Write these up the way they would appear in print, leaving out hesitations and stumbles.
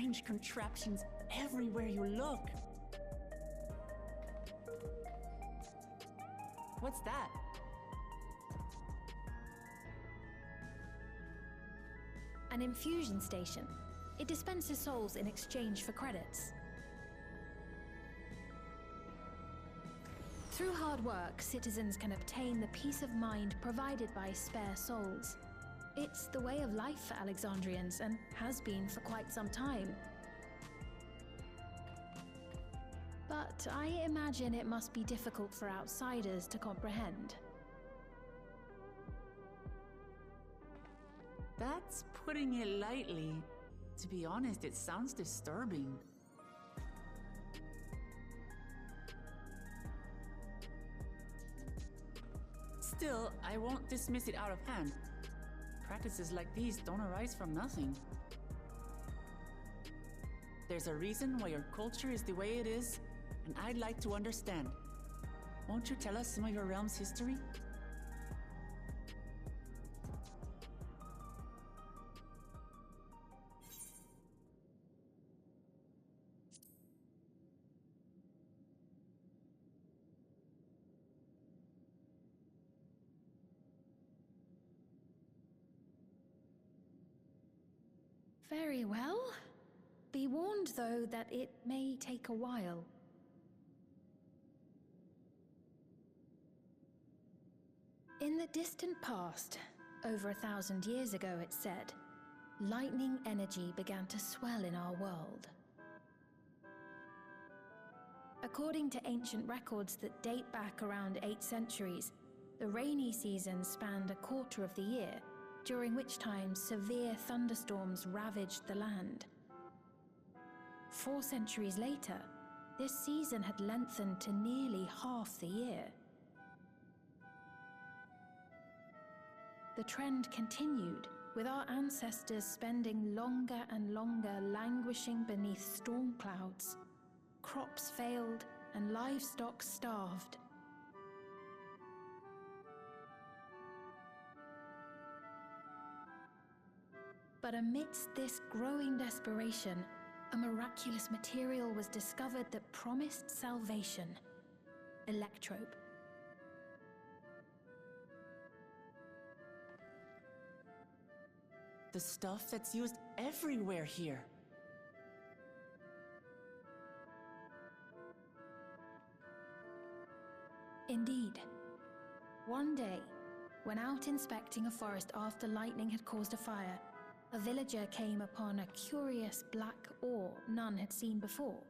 strange contraptions everywhere you look. What's that? An infusion station. It dispenses souls in exchange for credits. Through hard work, citizens can obtain the peace of mind provided by spare souls. It's the way of life for Alexandrians and has been for quite some time. But I imagine it must be difficult for outsiders to comprehend. That's putting it lightly. To be honest, it sounds disturbing. Still, I won't dismiss it out of hand. Practices like these don't arise from nothing. There's a reason why your culture is the way it is, and I'd like to understand. Won't you tell us some of your realm's history? Very well. Be warned, though, that it may take a while. In the distant past, over 1,000 years ago, it's said, lightning energy began to swell in our world. According to ancient records that date back around 8 centuries, the rainy season spanned a quarter of the year, during which time severe thunderstorms ravaged the land. 4 centuries later, this season had lengthened to nearly half the year. The trend continued, with our ancestors spending longer and longer languishing beneath storm clouds. Crops failed and livestock starved. But amidst this growing desperation, a miraculous material was discovered that promised salvation: electrope. The stuff that's used everywhere here. Indeed. One day, when out inspecting a forest after lightning had caused a fire, a villager came upon a curious black ore none had seen before.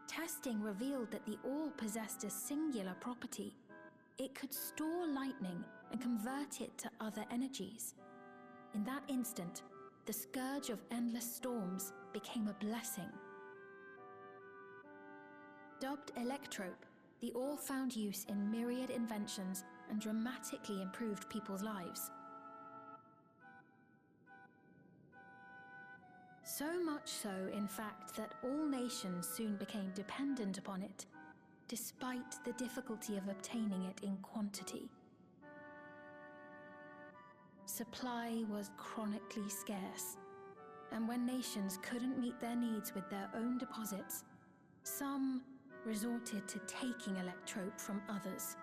Testing revealed that the ore possessed a singular property. It could store lightning and convert it to other energies. In that instant, the scourge of endless storms became a blessing. Dubbed electrope, the ore found use in myriad inventions and dramatically improved people's lives. So much so, in fact, that all nations soon became dependent upon it, despite the difficulty of obtaining it in quantity. Supply was chronically scarce, and when nations couldn't meet their needs with their own deposits, some resorted to taking electrope from others.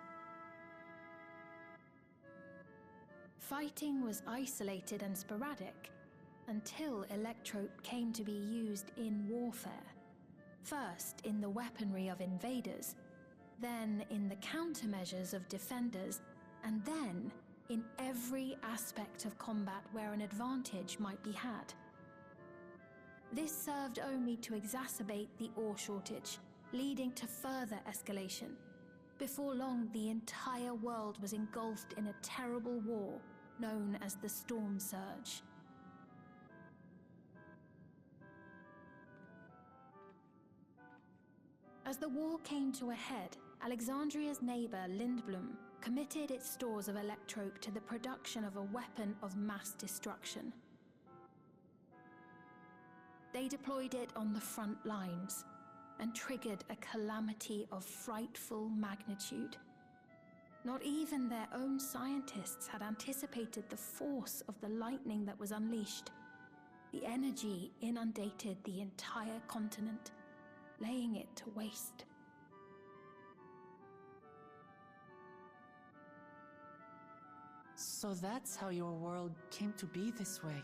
Fighting was isolated and sporadic, until electrope came to be used in warfare. First in the weaponry of invaders, then in the countermeasures of defenders, and then in every aspect of combat where an advantage might be had. This served only to exacerbate the ore shortage, leading to further escalation. Before long, the entire world was engulfed in a terrible war known as the Storm Surge. As the war came to a head, Alexandria's neighbor Lindblum committed its stores of electrope to the production of a weapon of mass destruction. They deployed it on the front lines and triggered a calamity of frightful magnitude. Not even their own scientists had anticipated the force of the lightning that was unleashed. The energy inundated the entire continent, laying it to waste. So that's how your world came to be this way.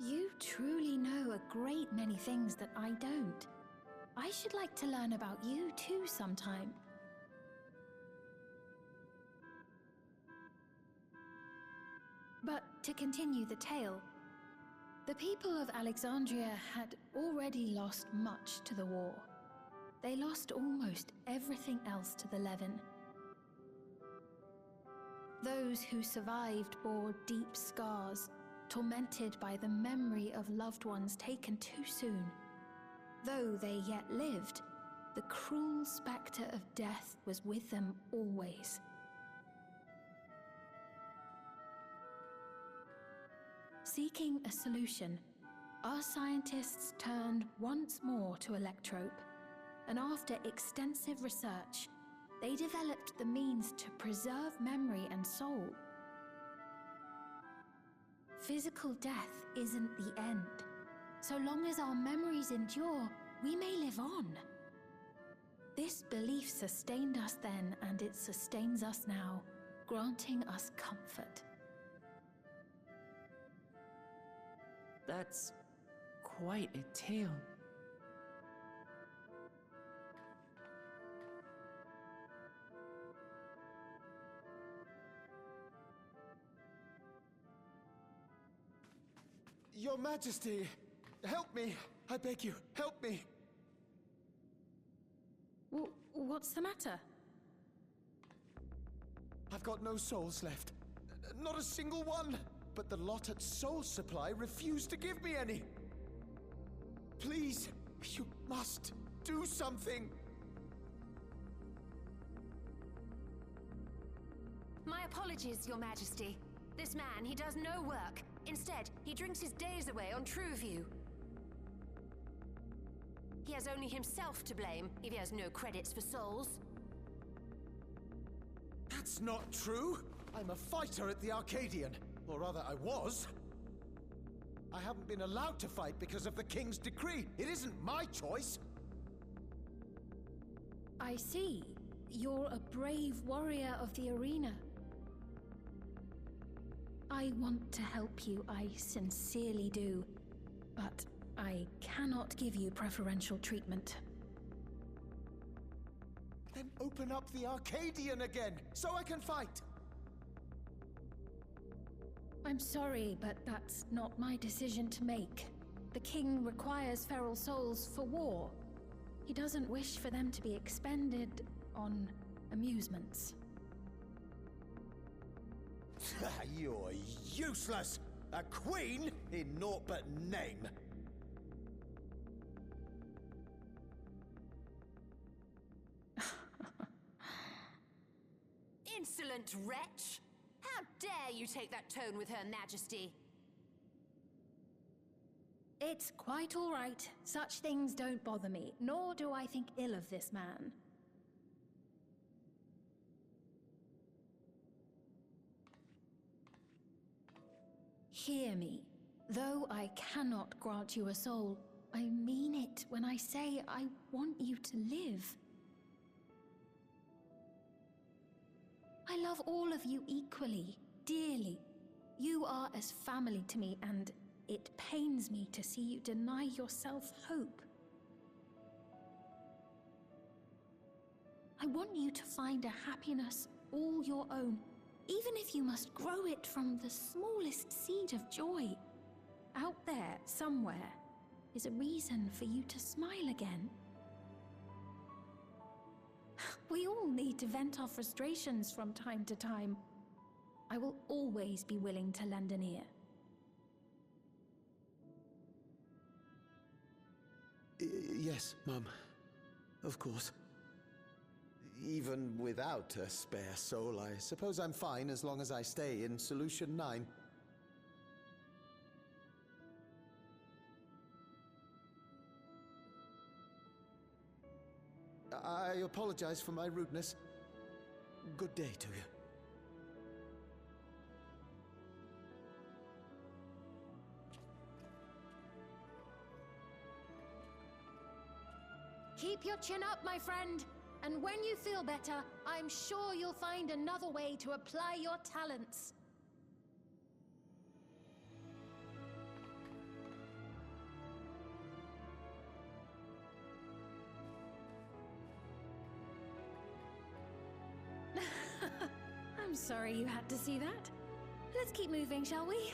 You truly know a great many things that I don't. I should like to learn about you too sometime. But to continue the tale, the people of Alexandria had already lost much to the war. They lost almost everything else to the Levin. Those who survived bore deep scars, tormented by the memory of loved ones taken too soon. Though they yet lived, the cruel spectre of death was with them always. Seeking a solution, our scientists turned once more to Electrope, and after extensive research, they developed the means to preserve memory and soul. Physical death isn't the end. So long as our memories endure, we may live on. This belief sustained us then, and it sustains us now, granting us comfort. That's quite a tale. Your Majesty, help me! I beg you, help me! What's the matter? I've got no souls left. Not a single one! But the lot at Soul Supply refused to give me any! Please, you must do something! My apologies, Your Majesty. This man, he does no work. Instead, he drinks his days away on Trueview. He has only himself to blame if he has no credits for souls. That's not true! I'm a fighter at the Arcadian. Or rather, I was. I haven't been allowed to fight because of the King's decree. It isn't my choice. I see. You're a brave warrior of the arena. I want to help you, I sincerely do. But I cannot give you preferential treatment. Then open up the Arcadian again, so I can fight! I'm sorry, but that's not my decision to make. The king requires feral souls for war. He doesn't wish for them to be expended on amusements. You're useless! A queen in naught but name! Insolent wretch! How dare you take that tone with Her Majesty? It's quite all right. Such things don't bother me, nor do I think ill of this man. Hear me. Though I cannot grant you a soul, I mean it when I say I want you to live. I love all of you equally, dearly. You are as family to me, and it pains me to see you deny yourself hope. I want you to find a happiness all your own, even if you must grow it from the smallest seed of joy. Out there, somewhere, is a reason for you to smile again. We all need to vent our frustrations from time to time. I will always be willing to lend an ear. Yes, Mum. Of course. Even without a spare soul, I suppose I'm fine as long as I stay in Solution 9. I apologize for my rudeness. Good day to you. Keep your chin up, my friend. And when you feel better, I'm sure you'll find another way to apply your talents. I'm sorry you had to see that. Let's keep moving, shall we?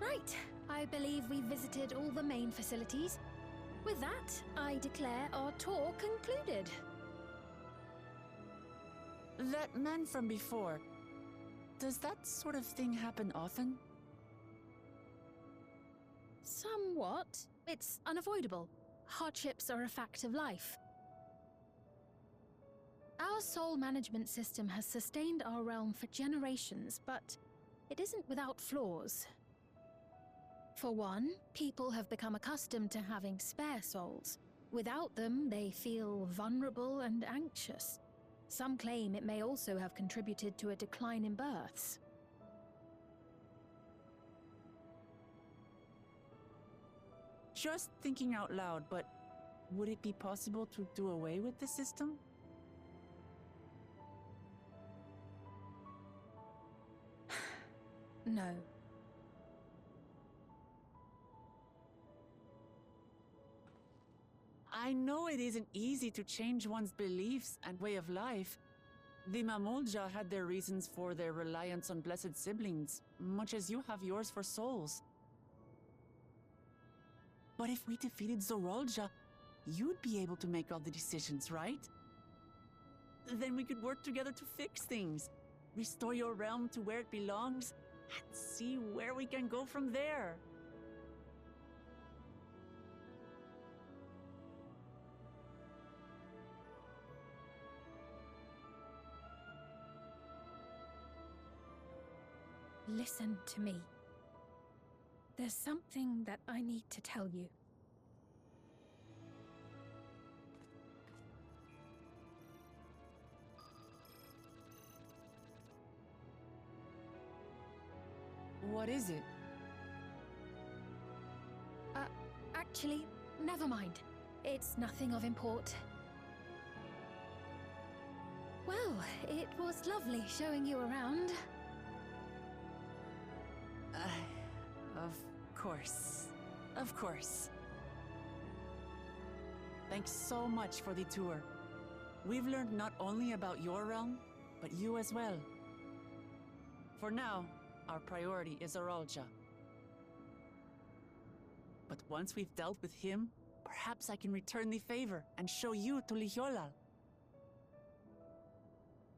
Right, I believe we've visited all the main facilities. With that, I declare our tour concluded. That man from before, does that sort of thing happen often? Somewhat. It's unavoidable. Hardships are a fact of life. Our soul management system has sustained our realm for generations, but it isn't without flaws. For one, people have become accustomed to having spare souls. Without them, they feel vulnerable and anxious. Some claim it may also have contributed to a decline in births. Just thinking out loud, but would it be possible to do away with the system? No. I know it isn't easy to change one's beliefs and way of life. The Mamolja had their reasons for their reliance on blessed siblings, much as you have yours for souls. But if we defeated Zorolja, you'd be able to make all the decisions, right? Then we could work together to fix things, restore your realm to where it belongs, and see where we can go from there. Listen to me. There's something that I need to tell you. What is it? Actually, never mind. It's nothing of import. Well, it was lovely showing you around. Of course. Of course. Thanks so much for the tour. We've learned not only about your realm, but you as well. For now, our priority is Zorolja. But once we've dealt with him, perhaps I can return the favor and show you to Lihiolal.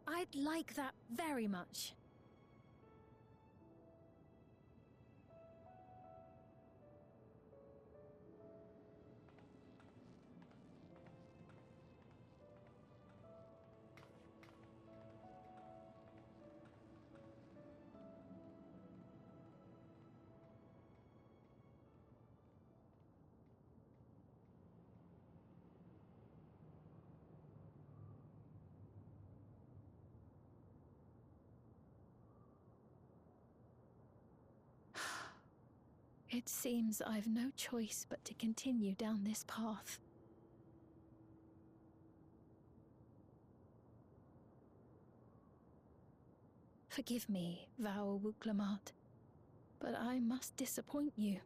I'd like that very much. It seems I've no choice but to continue down this path. Forgive me, Vau Wuklamat, but I must disappoint you.